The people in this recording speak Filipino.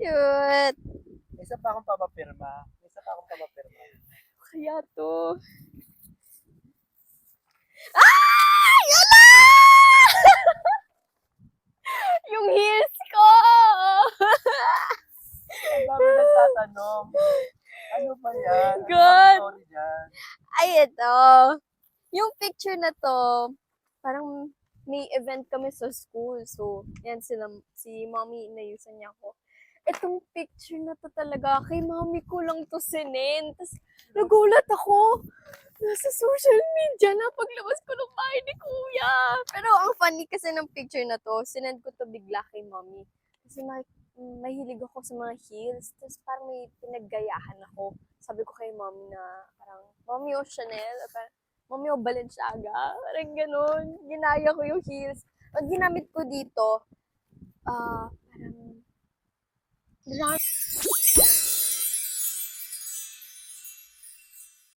Cute. May isa pa akong papapirma. May isa pa akong papapirma. Kaya to. Ay! Ala! Yung heels ko! Ang dami nagtatanong. Ano ba yan? Ano God. ba story dyan? Ay, ito. Yung picture na to, parang may event kami sa school. So, yan si mommy, inayusan niya ako. Itong picture na to talaga, kay mommy ko lang to sinend. Tapos, nagulat ako. Nasa social media na paglabas ko ng bahay ni kuya. Pero ang funny kasi ng picture na to, sinend ko to bigla kay mommy. Kasi mahilig ako sa mga heels. Tapos parang may pinaggayahan ako. Sabi ko kay mommy na parang, mommy o Chanel, o parang, mommy o Balenciaga. Parang ganun. Ginaya ko yung heels. Ang ginamit ko dito, parang,